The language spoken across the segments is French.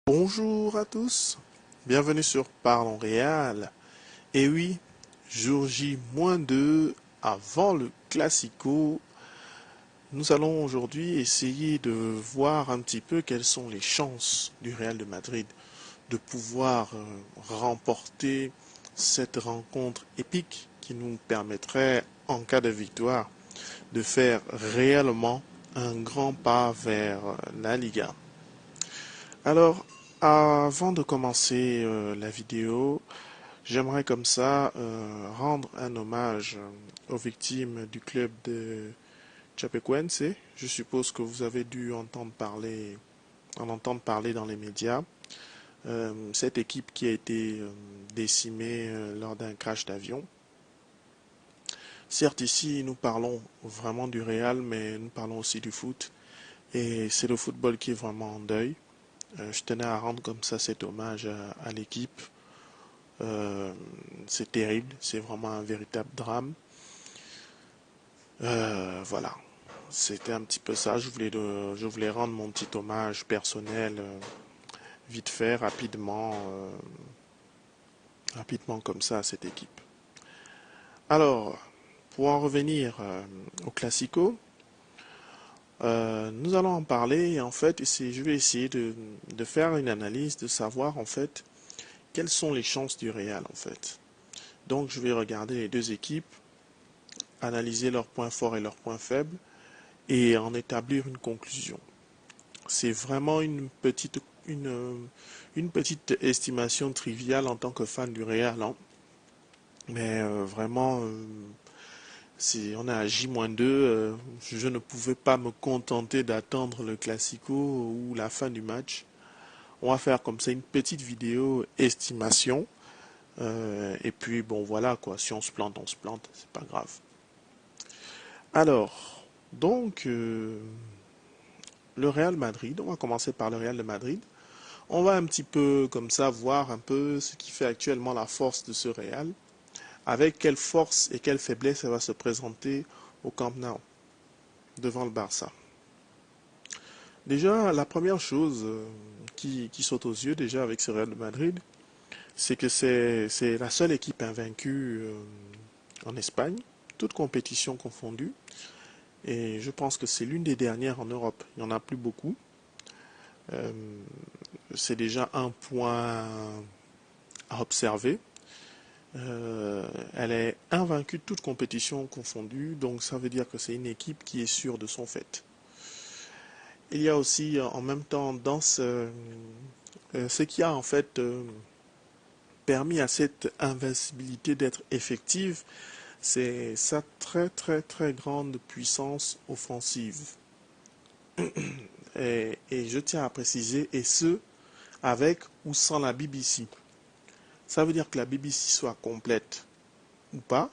Bonjour à tous, bienvenue sur Parlons Réal. Et oui, jour J-2 avant le Classico, nous allons aujourd'hui essayer de voir un petit peu quelles sont les chances du Real de Madrid de pouvoir remporter cette rencontre épique qui nous permettrait, en cas de victoire, de faire réellement un grand pas vers la Liga. Alors, avant de commencer la vidéo, j'aimerais comme ça rendre un hommage aux victimes du club de Chapecoense. Je suppose que vous avez dû en entendre parler dans les médias. Cette équipe qui a été décimée lors d'un crash d'avion. Certes, ici, nous parlons vraiment du Real, mais nous parlons aussi du foot. Et c'est le football qui est vraiment en deuil. Je tenais à rendre comme ça cet hommage à l'équipe. C'est terrible, c'est vraiment un véritable drame. Voilà, c'était un petit peu ça. Je voulais rendre mon petit hommage personnel vite fait, rapidement comme ça à cette équipe. Alors, pour en revenir au Classico, nous allons en parler. En fait, je vais essayer de faire une analyse, de savoir en fait quelles sont les chances du Real en fait. Donc, je vais regarder les deux équipes, analyser leurs points forts et leurs points faibles et en établir une conclusion. C'est vraiment une petite estimation triviale en tant que fan du Real, hein. Mais vraiment, on est à J-2, je ne pouvais pas me contenter d'attendre le Classico ou la fin du match. On va faire comme ça une petite vidéo estimation. Et puis bon voilà quoi, si on se plante, c'est pas grave. Alors, donc le Real Madrid, on va commencer par le Real de Madrid. On va un petit peu comme ça voir un peu ce qui fait actuellement la force de ce Real, avec quelle force et quelle faiblesse elle va se présenter au Camp Nou devant le Barça. Déjà, la première chose qui saute aux yeux déjà avec ce Real de Madrid, c'est que c'est la seule équipe invaincue en Espagne, toute compétition confondue. Et je pense que c'est l'une des dernières en Europe. Il n'y en a plus beaucoup. Euh, c'est déjà un point à observer. Elle est invaincue de toute compétition confondue, donc ça veut dire que c'est une équipe qui est sûre de son fait. Il y a aussi en même temps dans ce qui a en fait permis à cette invincibilité d'être effective, c'est sa très très très grande puissance offensive. Et je tiens à préciser, et ce, avec ou sans la BBC. Ça veut dire que la BBC soit complète ou pas,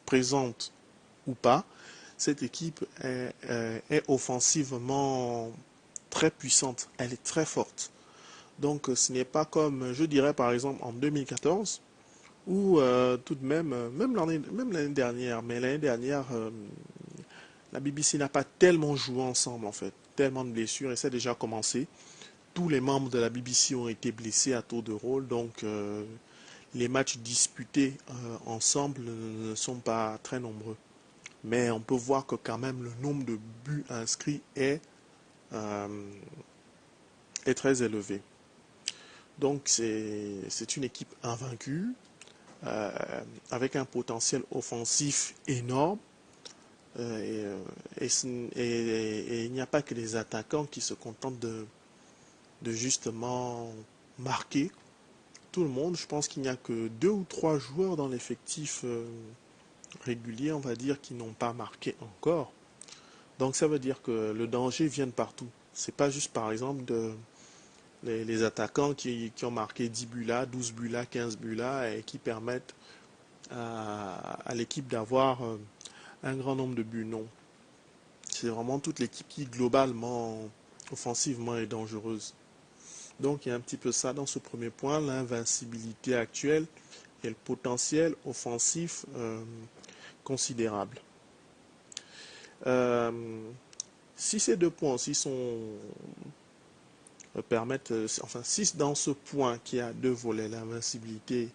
présente ou pas, cette équipe est offensivement très puissante, elle est très forte. Donc ce n'est pas comme, je dirais par exemple en 2014, où tout de même, même l'année dernière, mais l'année dernière, la BBC n'a pas tellement joué ensemble en fait, tellement de blessures, et ça a déjà commencé. Tous les membres de la BBC ont été blessés à tour de rôle, donc les matchs disputés ensemble ne sont pas très nombreux. Mais on peut voir que quand même le nombre de buts inscrits euh, est très élevé. Donc c'est une équipe invaincue, euh, avec un potentiel offensif énorme. Et il n'y a pas que les attaquants qui se contentent de justement marquer. Tout le monde, je pense qu'il n'y a que 2 ou 3 joueurs dans l'effectif régulier, on va dire, qui n'ont pas marqué encore. Donc ça veut dire que le danger vient de partout. C'est pas juste par exemple les attaquants qui ont marqué 10 buts là, 12 buts là, 15 buts là et qui permettent à l'équipe d'avoir un grand nombre de buts. Non. C'est vraiment toute l'équipe qui globalement, offensivement est dangereuse. Donc il y a un petit peu ça dans ce premier point, l'invincibilité actuelle et le potentiel offensif considérable. Euh, Si ces 2 points aussi sont permettent, enfin, si dans ce point qui a deux volets, l'invincibilité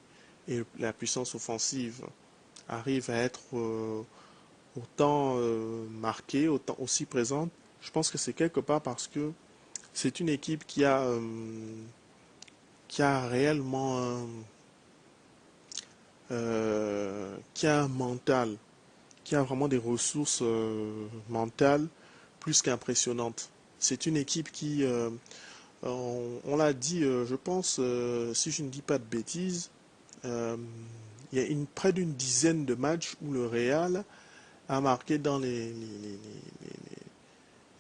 et la puissance offensive, arrive à être autant marquée, autant aussi présente, je pense que c'est quelque part parce que c'est une équipe qui a réellement qui a un mental, qui a vraiment des ressources mentales plus qu'impressionnantes. C'est une équipe qui, on l'a dit, je pense, si je ne dis pas de bêtises, euh, il y a près d'une dizaine de matchs où le Real a marqué dans les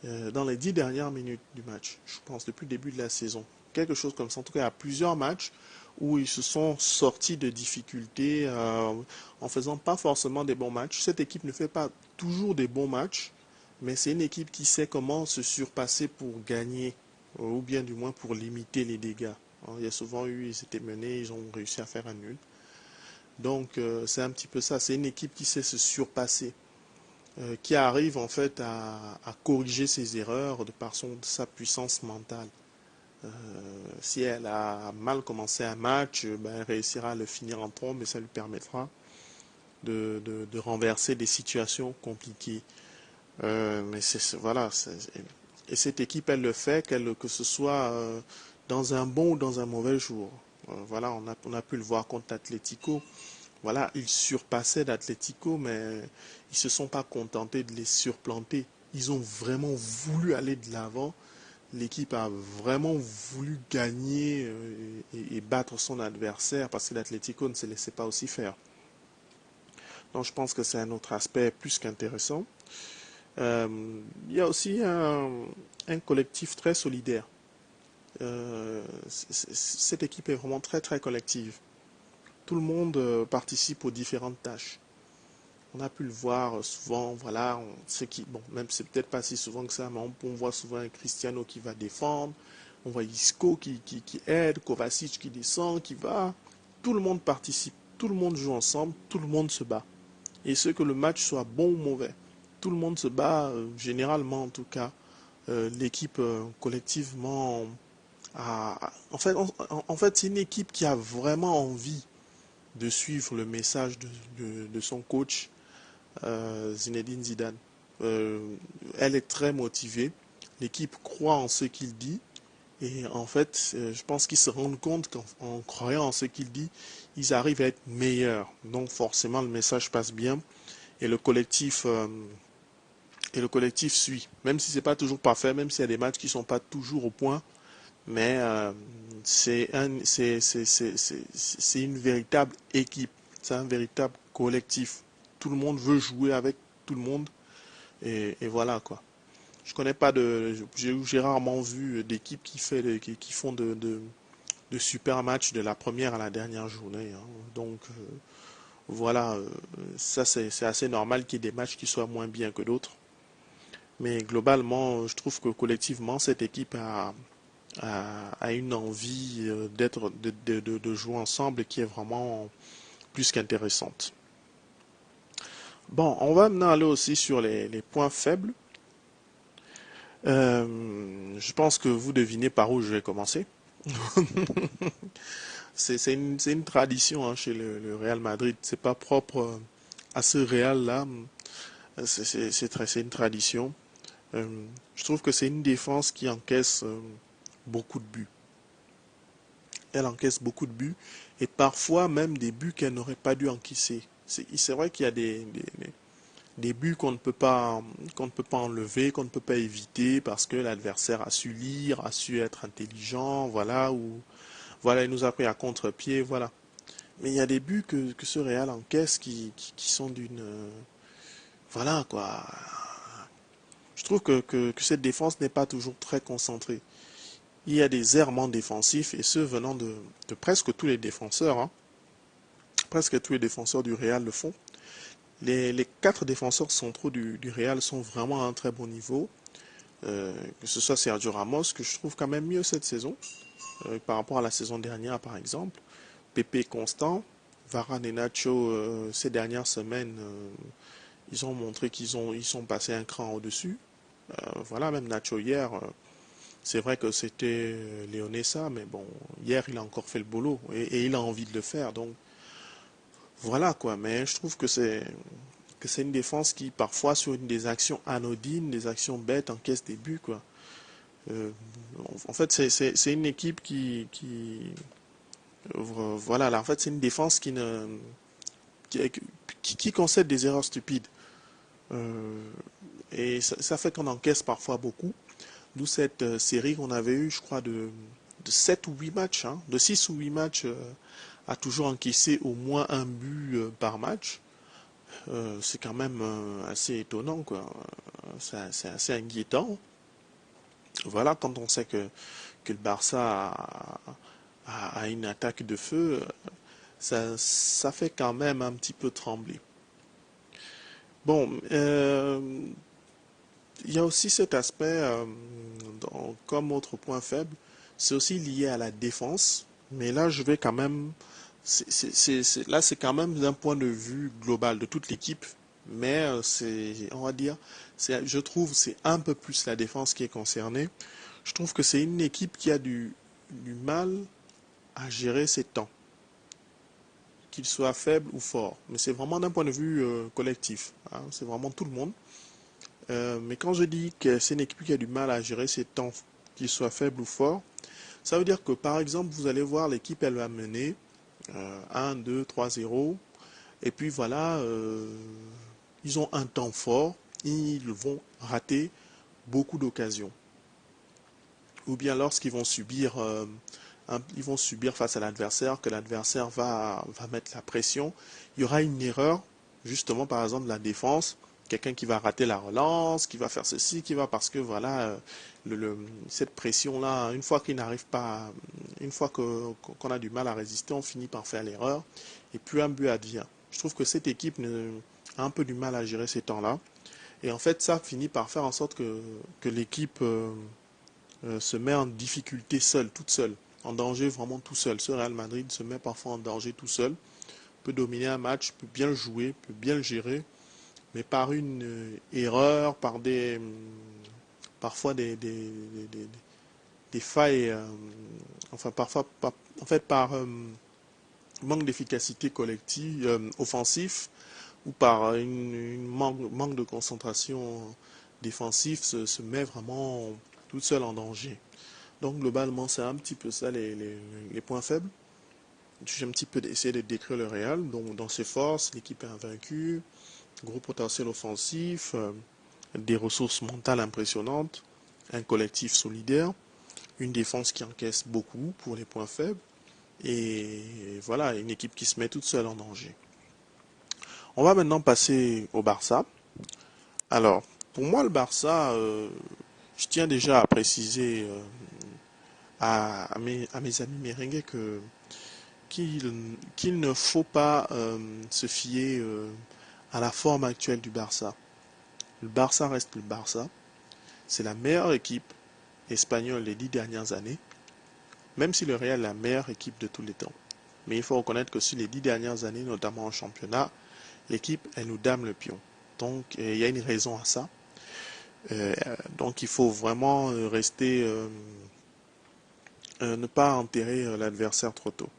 10 dernières minutes du match, je pense, depuis le début de la saison. Quelque chose comme ça. En tout cas, il y a plusieurs matchs où ils se sont sortis de difficultés en faisant pas forcément des bons matchs. Cette équipe ne fait pas toujours des bons matchs, mais c'est une équipe qui sait comment se surpasser pour gagner, ou bien du moins pour limiter les dégâts. Il y a souvent eu, ils étaient menés, ils ont réussi à faire un nul. Donc c'est un petit peu ça, c'est une équipe qui sait se surpasser, qui arrive en fait à corriger ses erreurs de par sa puissance mentale. Si elle a mal commencé un match, ben, elle réussira à le finir en trombe et ça lui permettra de renverser des situations compliquées. Mais voilà, et cette équipe, elle le fait, que ce soit dans un bon ou dans un mauvais jour. Voilà, on a pu le voir contre l'Atlético. Voilà, ils surpassaient l'Atlético, mais ils ne se sont pas contentés de les surplanter. Ils ont vraiment voulu aller de l'avant. L'équipe a vraiment voulu gagner et battre son adversaire parce que l'Atlético ne se laissait pas aussi faire. Donc je pense que c'est un autre aspect plus qu'intéressant. Il y a aussi un collectif très solidaire. Cette équipe est vraiment très très collective. Tout le monde participe aux différentes tâches. On a pu le voir souvent, voilà, bon, même c'est peut-être pas si souvent que ça, mais on voit souvent un Cristiano qui va défendre, on voit Isco qui aide, Kovacic qui descend, qui va. Tout le monde participe, tout le monde joue ensemble, tout le monde se bat. Et ce que le match soit bon ou mauvais, tout le monde se bat, généralement en tout cas, l'équipe collectivement en fait c'est une équipe qui a vraiment envie de suivre le message de son coach Zinedine Zidane. Elle est très motivée. L'équipe croit en ce qu'il dit. Et en fait, je pense qu'ils se rendent compte qu'en croyant en ce qu'il dit, ils arrivent à être meilleurs. Donc forcément, le message passe bien et le collectif suit. Même si c'est pas toujours parfait, même s'il y a des matchs qui sont pas toujours au point, mais c'est une véritable équipe. C'est un véritable collectif. Tout le monde veut jouer avec tout le monde et voilà quoi. Je connais pas j'ai rarement vu d'équipes qui font de super matchs de la première à la dernière journée, hein. Donc voilà, ça c'est assez normal qu'il y ait des matchs qui soient moins bien que d'autres. Mais globalement, je trouve que collectivement, cette équipe a une envie de jouer ensemble qui est vraiment plus qu'intéressante. Bon, on va maintenant aller aussi sur les points faibles. Je pense que vous devinez par où je vais commencer. C'est une tradition hein, chez le Real Madrid. C'est pas propre à ce Real-là. C'est une tradition. Je trouve que c'est une défense qui encaisse beaucoup de buts. Elle encaisse beaucoup de buts et parfois même des buts qu'elle n'aurait pas dû encaisser. C'est vrai qu'il y a des buts qu'on ne peut pas enlever, qu'on ne peut pas éviter parce que l'adversaire a su lire, a su être intelligent, voilà, ou voilà, il nous a pris à contre-pied, voilà. Mais il y a des buts que ce Real encaisse qui sont d'une voilà quoi. Je trouve que cette défense n'est pas toujours très concentrée. Il y a des errements défensifs et ceux venant de presque tous les défenseurs, hein. Presque tous les défenseurs du Real le font. Les quatre défenseurs centraux du Real sont vraiment à un très bon niveau. Que ce soit Sergio Ramos, que je trouve quand même mieux cette saison, par rapport à la saison dernière par exemple. Pepe constant, Varane et Nacho ces dernières semaines, ils ont montré ils sont passés un cran au-dessus. Voilà, même Nacho hier, C'est vrai que c'était Leonessa, mais bon, hier il a encore fait le boulot et il a envie de le faire. Donc voilà quoi. Mais je trouve que c'est une défense qui parfois sur des actions anodines, des actions bêtes encaisse des buts quoi. Euh, en fait, c'est une équipe voilà, là, en fait, c'est une défense qui, qui concède des erreurs stupides. Euh, et ça fait qu'on encaisse parfois beaucoup. D'où cette série qu'on avait eue, je crois, de 7 ou 8 matchs, hein, de 6 ou 8 matchs, a toujours encaissé au moins un but par match. C'est quand même assez étonnant, quoi. C'est assez inquiétant. Voilà, quand on sait que le Barça a une attaque de feu, ça fait quand même un petit peu trembler. Bon, il y a aussi cet aspect, comme autre point faible, c'est aussi lié à la défense, mais là je vais quand même, là c'est quand même d'un point de vue global de toute l'équipe, mais on va dire, je trouve c'est un peu plus la défense qui est concernée. Je trouve que c'est une équipe qui a du mal à gérer ses temps, qu'il soit faible ou fort, mais c'est vraiment d'un point de vue collectif, hein, c'est vraiment tout le monde. Mais quand je dis que c'est une équipe qui a du mal à gérer ses temps, qu'il soit faible ou fort, ça veut dire que par exemple, vous allez voir l'équipe, elle va mener 1, 2, 3, 0. Et puis voilà, ils ont un temps fort, ils vont rater beaucoup d'occasions. Ou bien lorsqu'ils vont subir, ils vont subir face à l'adversaire, que l'adversaire va mettre la pression, il y aura une erreur, justement par exemple de la défense, quelqu'un qui va rater la relance, qui va faire ceci, qui va parce que voilà, cette pression-là, une fois qu'il n'arrive pas, une fois qu'on a du mal à résister, on finit par faire l'erreur et puis un but advient. Je trouve que cette équipe a un peu du mal à gérer ces temps-là. Et en fait, ça finit par faire en sorte que l'équipe se met en difficulté seule, toute seule, en danger vraiment tout seul. Ce Real Madrid se met parfois en danger tout seul, peut dominer un match, peut bien le jouer, peut bien le gérer, mais par une erreur, par parfois des failles, enfin parfois, en fait par manque d'efficacité collective, offensif, ou par une manque de concentration défensif, se met vraiment toute seule en danger. Donc globalement, c'est un petit peu ça les points faibles. J'ai un petit peu essayé de décrire le Real. Donc dans ses forces, l'équipe est invaincue, gros potentiel offensif, des ressources mentales impressionnantes, un collectif solidaire, une défense qui encaisse beaucoup pour les points faibles, et voilà, une équipe qui se met toute seule en danger. On va maintenant passer au Barça. Alors, pour moi, le Barça, je tiens déjà à préciser à mes amis merengues qu'il ne faut pas se fier à la forme actuelle du Barça. Le Barça reste le Barça. C'est la meilleure équipe espagnole des 10 dernières années, même si le Real est la meilleure équipe de tous les temps. Mais il faut reconnaître que sur les 10 dernières années, notamment en championnat, l'équipe, elle nous dame le pion. Donc, il y a une raison à ça. Donc, il faut vraiment rester, ne pas enterrer l'adversaire trop tôt.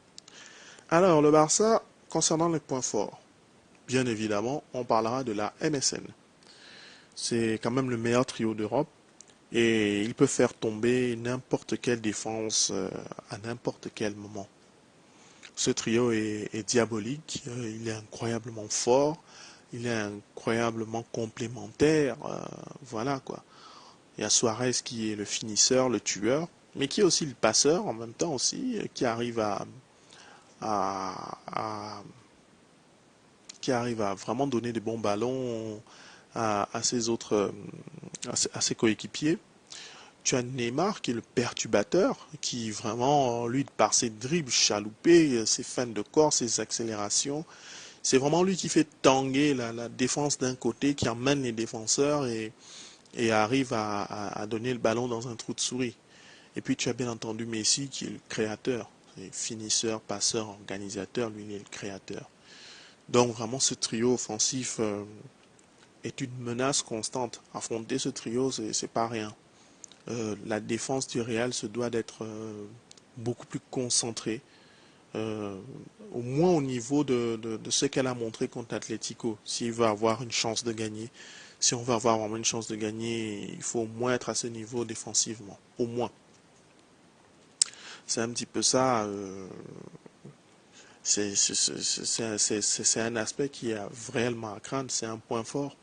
Alors, le Barça, concernant les points forts, bien évidemment, on parlera de la MSN. C'est quand même le meilleur trio d'Europe et il peut faire tomber n'importe quelle défense à n'importe quel moment. Ce trio est diabolique, il est incroyablement fort, il est incroyablement complémentaire, voilà quoi. Il y a Suarez qui est le finisseur, le tueur, mais qui est aussi le passeur en même temps aussi, à, à- qui arrive à vraiment donner des bons ballons à ses autres, à ses coéquipiers. Tu as Neymar qui est le perturbateur, qui vraiment, lui, par ses dribbles chaloupés, ses feintes de corps, ses accélérations, c'est vraiment lui qui fait tanguer la défense d'un côté, qui emmène les défenseurs et arrive à donner le ballon dans un trou de souris. Et puis tu as bien entendu Messi qui est le créateur, finisseur, passeur, organisateur, lui il est le créateur. Donc vraiment ce trio offensif est une menace constante. Affronter ce trio, c'est pas rien. la défense du Real se doit d'être beaucoup plus concentrée, au moins au niveau de ce qu'elle a montré contre Atlético. S'il veut avoir une chance de gagner, si on veut avoir vraiment une chance de gagner, il faut au moins être à ce niveau défensivement, au moins. C'est un petit peu ça. C'est un aspect qui est réellement à craindre, c'est un point fort.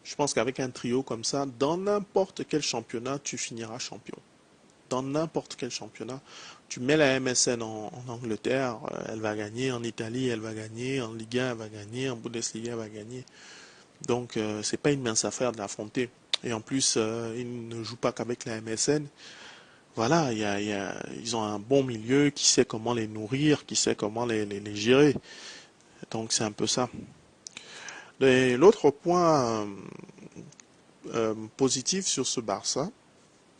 Je pense qu'avec un trio comme ça, dans n'importe quel championnat, tu finiras champion. Dans n'importe quel championnat, tu mets la MSN en Angleterre, elle va gagner, en Italie, elle va gagner, en Ligue 1, elle va gagner, en Bundesliga, elle va gagner. Donc, c'est pas une mince affaire de l'affronter. Et en plus, ils ne jouent pas qu'avec la MSN. Voilà, ils ont un bon milieu qui sait comment les nourrir, qui sait comment les gérer. Donc, c'est un peu ça. Et l'autre point positif sur ce Barça,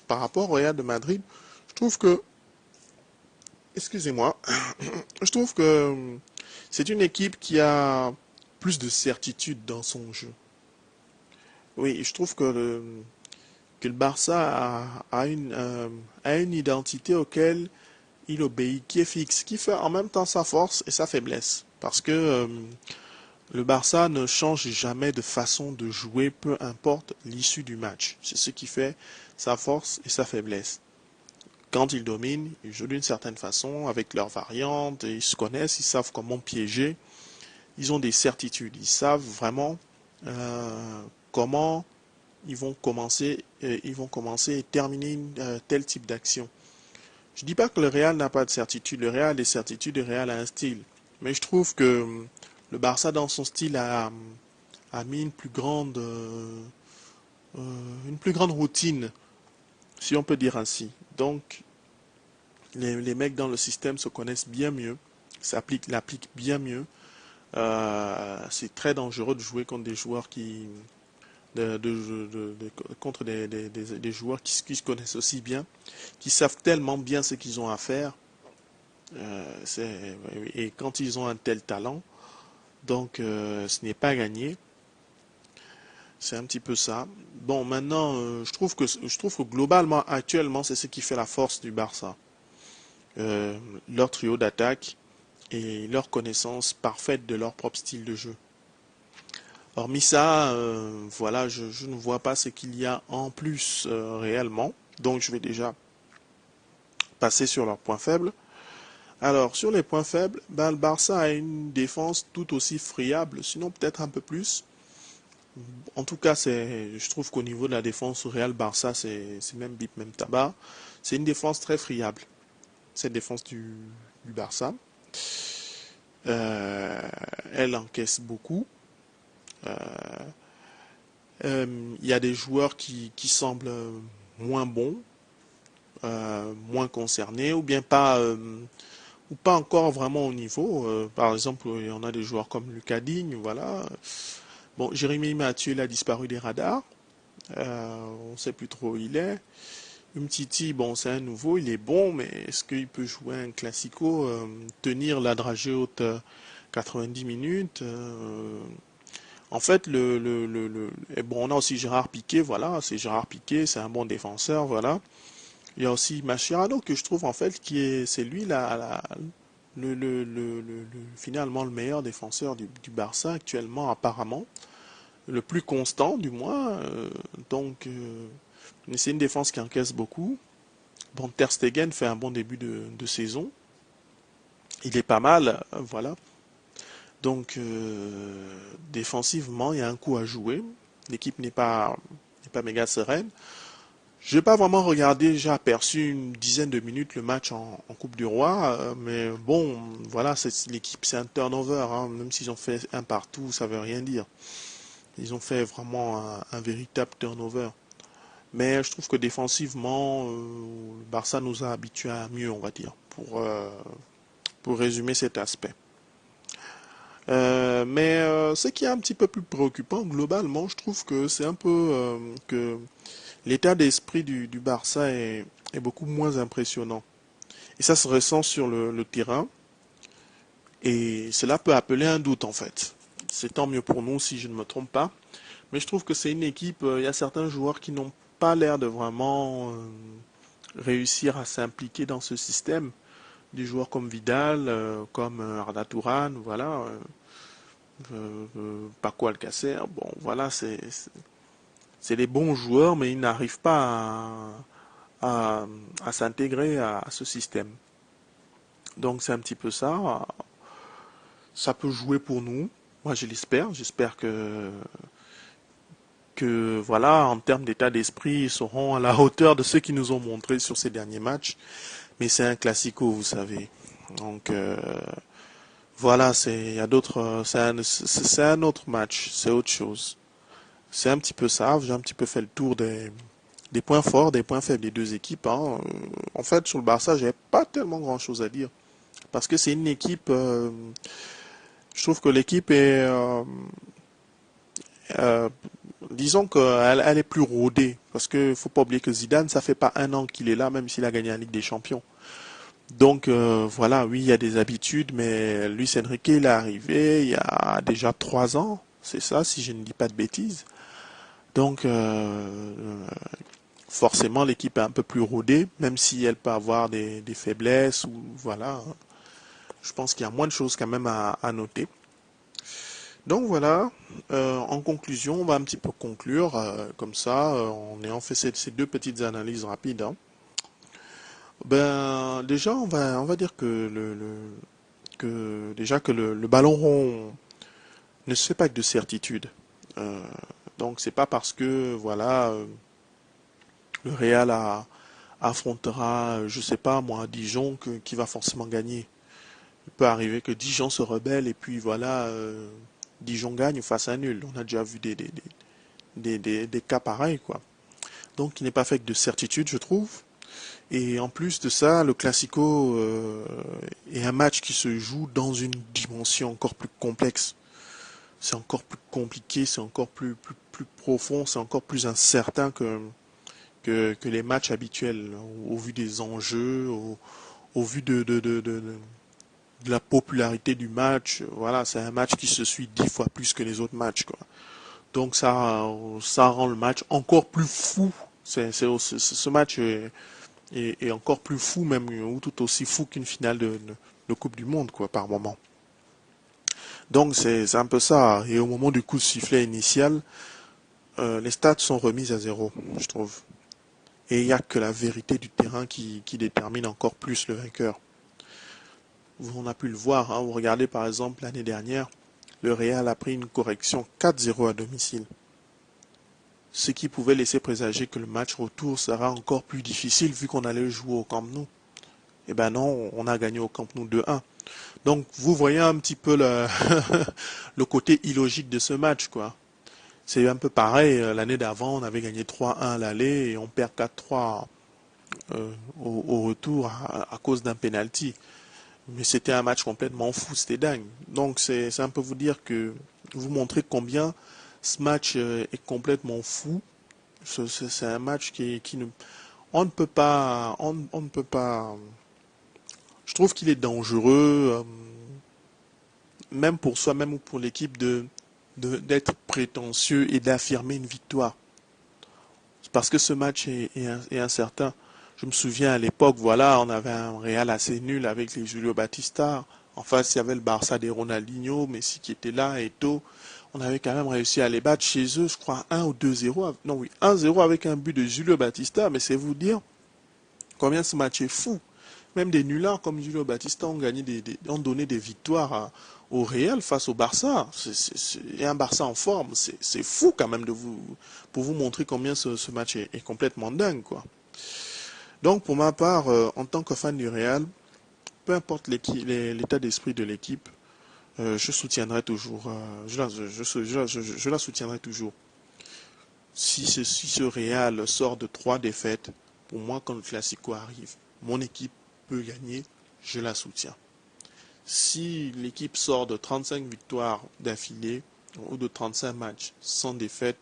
par rapport au Real de Madrid, je trouve que, excusez-moi, je trouve que c'est une équipe qui a plus de certitude dans son jeu. Oui, je trouve que le Barça a une identité auquel il obéit, qui est fixe, qui fait en même temps sa force et sa faiblesse. Parce que le Barça ne change jamais de façon de jouer, peu importe l'issue du match. C'est ce qui fait sa force et sa faiblesse. Quand ils dominent, ils jouent d'une certaine façon, avec leurs variantes, ils se connaissent, ils savent comment piéger, ils ont des certitudes, ils savent vraiment comment ils vont commencer et terminer tel type d'action. Je ne dis pas que le Real n'a pas de certitude, le Real a des certitudes, le Real a un style. Mais je trouve que le Barça, dans son style, a mis une plus grande routine, si on peut dire ainsi. Donc, les mecs dans le système se connaissent bien mieux, l'appliquent bien mieux. C'est très dangereux de jouer contre des joueurs contre des joueurs qui se connaissent aussi bien, qui savent tellement bien ce qu'ils ont à faire. Et quand ils ont un tel talent, donc ce n'est pas gagné. C'est un petit peu ça. Bon, maintenant, je trouve que globalement, actuellement, c'est ce qui fait la force du Barça. Leur trio d'attaque et leur connaissance parfaite de leur propre style de jeu. Hormis ça, voilà, je ne vois pas ce qu'il y a en plus réellement. Donc je vais déjà passer sur leurs points faibles. Alors, sur les points faibles, ben, le Barça a une défense tout aussi friable, sinon peut-être un peu plus. En tout cas, je trouve qu'au niveau de la défense au Real Barça, c'est même bip, même tabac. C'est une défense très friable, cette défense du Barça. Elle encaisse beaucoup. Il y a des joueurs qui semblent moins bons, moins concernés, ou pas encore vraiment au niveau. Par exemple, il y en a des joueurs comme Lucas Digne, voilà. Bon, Jérémy Mathieu, il a disparu des radars. On ne sait plus trop où il est. Umtiti, bon, c'est un nouveau, il est bon, mais est-ce qu'il peut jouer un classico, tenir la dragée haute 90 minutes En fait, et bon, on a aussi Gérard Piqué, voilà, c'est Gérard Piqué, c'est un bon défenseur, voilà. Il y a aussi Mascherano que je trouve en fait c'est lui finalement le meilleur défenseur du Barça actuellement apparemment, le plus constant du moins. Mais c'est une défense qui encaisse beaucoup. Bon, Ter Stegen fait un bon début de saison. Il est pas mal, voilà. Donc, défensivement, il y a un coup à jouer. L'équipe n'est pas méga sereine. Je n'ai pas vraiment regardé, j'ai aperçu une dizaine de minutes le match en Coupe du Roi, mais bon, voilà, l'équipe, c'est un turnover, hein, même s'ils ont fait un partout, ça veut rien dire. Ils ont fait vraiment un véritable turnover. Mais je trouve que défensivement, le Barça nous a habitués à mieux, on va dire, pour résumer cet aspect. Ce qui est un petit peu plus préoccupant, globalement, je trouve que c'est un peu que l'état d'esprit du Barça est beaucoup moins impressionnant. Et ça se ressent sur le terrain. Et cela peut appeler un doute, en fait. C'est tant mieux pour nous si je ne me trompe pas. Mais je trouve que c'est une équipe, il y a certains joueurs qui n'ont pas l'air de vraiment réussir à s'impliquer dans ce système. Des joueurs comme Vidal, comme Arda Turan, voilà, Paco Alcacer, bon, voilà, c'est des bons joueurs, mais ils n'arrivent pas à s'intégrer à ce système. Donc c'est un petit peu ça. Ça peut jouer pour nous. Moi, je l'espère. J'espère que voilà, en termes d'état d'esprit, ils seront à la hauteur de ce qu'ils nous ont montré sur ces derniers matchs. Mais c'est un classico, vous savez. Donc voilà, il y a d'autres, c'est un autre match, c'est autre chose. C'est un petit peu ça. J'ai un petit peu fait le tour des points forts, des points faibles des deux équipes, hein. En fait, sur le Barça, j'avais pas tellement grand-chose à dire parce que c'est une équipe. Je trouve que l'équipe est, euh, disons qu'elle elle est plus rodée. Parce que faut pas oublier que Zidane, ça fait pas un an qu'il est là, même s'il a gagné la Ligue des Champions. Donc voilà, oui, il y a des habitudes, mais Luis Enrique, il est arrivé il y a déjà 3 ans, c'est ça, si je ne dis pas de bêtises. Donc forcément, l'équipe est un peu plus rodée, même si elle peut avoir des faiblesses ou voilà. Je pense qu'il y a moins de choses quand même à noter. Donc voilà, en conclusion, on va un petit peu conclure comme ça, en ayant fait ces deux petites analyses rapides, hein. Ben déjà, on va dire que déjà que le ballon rond ne se fait pas que de certitude. Euh, donc c'est pas parce que voilà le Real affrontera, je sais pas moi, Dijon qui va forcément gagner. Il peut arriver que Dijon se rebelle et puis voilà, Dijon gagne ou fasse un nul. On a déjà vu des cas pareils, quoi. Donc il n'est pas fait que de certitude, je trouve. Et en plus de ça, le Classico est un match qui se joue dans une dimension encore plus complexe. C'est encore plus compliqué, c'est encore plus profond, c'est encore plus incertain que les matchs habituels, au vu des enjeux, au vu de la popularité du match. Voilà, c'est un match qui se suit 10 fois plus que les autres matchs, quoi. Donc ça rend le match encore plus fou. Ce match est encore plus fou, même, ou tout aussi fou qu'une finale de Coupe du Monde, quoi, par moment. Donc c'est un peu ça. Et au moment du coup de sifflet initial, les stats sont remises à zéro, je trouve. Et il n'y a que la vérité du terrain qui détermine encore plus le vainqueur. On a pu le voir, hein, vous regardez par exemple l'année dernière, le Real a pris une correction 4-0 à domicile. Ce qui pouvait laisser présager que le match retour sera encore plus difficile vu qu'on allait jouer au Camp Nou. Eh ben non, on a gagné au Camp Nou 2-1. Donc vous voyez un petit peu le côté illogique de ce match, quoi. C'est un peu pareil, l'année d'avant, on avait gagné 3-1 à l'aller et on perd 4-3 au retour à cause d'un penalty. Mais c'était un match complètement fou, c'était dingue. Donc c'est un peu vous dire que vous montrer combien ce match est complètement fou. C'est un match qui ne, on ne peut pas, on ne peut pas. Je trouve qu'il est dangereux, même pour soi, même pour l'équipe d'être prétentieux et d'affirmer une victoire. Parce que ce match est incertain. Je me souviens à l'époque, voilà, on avait un Real assez nul avec les Julio Batista. En face, il y avait le Barça des Ronaldinho, Messi qui était là, Eto'o. On avait quand même réussi à les battre chez eux, je crois 1 ou 2-0. Non, oui, 1-0 avec un but de Julio Batista, mais c'est vous dire combien ce match est fou. Même des nullards comme Julio Batista ont gagné ont donné des victoires au Real face au Barça. Et un Barça en forme, c'est fou quand même pour vous montrer combien ce match est complètement dingue, quoi. Donc pour ma part, en tant que fan du Real, peu importe l'état d'esprit de l'équipe, je soutiendrai toujours, je la soutiendrai toujours. Si ce Real sort de 3 défaites, pour moi quand le Classico arrive, mon équipe peut gagner, je la soutiens. Si l'équipe sort de 35 victoires d'affilée ou de 35 matchs sans défaite,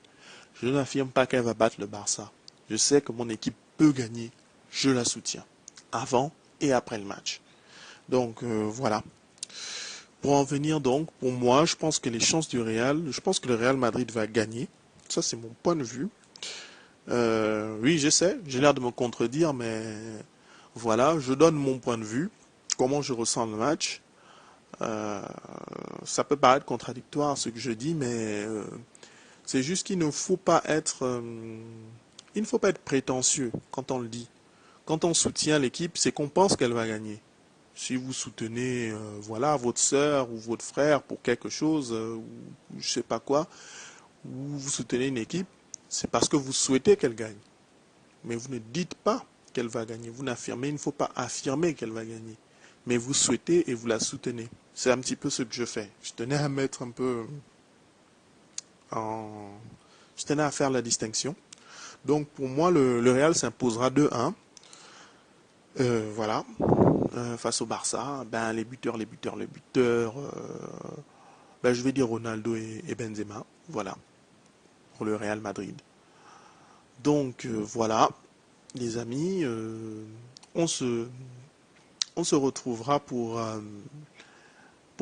je n'affirme pas qu'elle va battre le Barça. Je sais que mon équipe peut gagner, je la soutiens, avant et après le match. Donc voilà. Pour en venir donc, pour moi, je pense que les chances du Real, je pense que le Real Madrid va gagner. Ça, c'est mon point de vue. Oui, je sais, j'ai l'air de me contredire, mais voilà, je donne mon point de vue, comment je ressens le match. Euh, Ça peut paraître contradictoire ce que je dis, mais c'est juste qu'il ne faut pas être, il ne faut pas être prétentieux quand on le dit. Quand on soutient l'équipe, c'est qu'on pense qu'elle va gagner. Si vous soutenez, voilà, votre sœur ou votre frère pour quelque chose, ou je sais pas quoi, ou vous soutenez une équipe, c'est parce que vous souhaitez qu'elle gagne. Mais vous ne dites pas qu'elle va gagner. Vous n'affirmez, il ne faut pas affirmer qu'elle va gagner. Mais vous souhaitez et vous la soutenez. C'est un petit peu ce que je fais. Je tenais à mettre un peu en... Je tenais à faire la distinction. Donc pour moi, le Real s'imposera 2-1. Voilà. Face au Barça, ben, les buteurs, ben, je vais dire Ronaldo et Benzema. Voilà. Pour le Real Madrid. Donc voilà, les amis, on se, on se retrouvera pour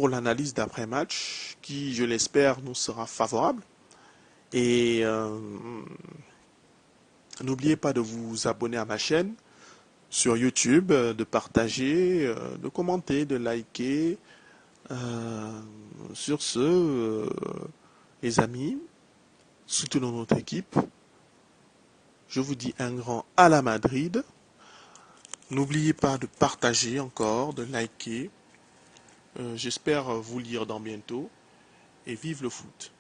l'analyse d'après-match qui, je l'espère, nous sera favorable. Et n'oubliez pas de vous abonner à ma chaîne sur YouTube, de partager, de commenter, de liker. Sur ce, les amis, soutenons notre équipe. Je vous dis un grand à la Madrid. N'oubliez pas de partager encore, de liker. J'espère vous lire dans bientôt. Et vive le foot!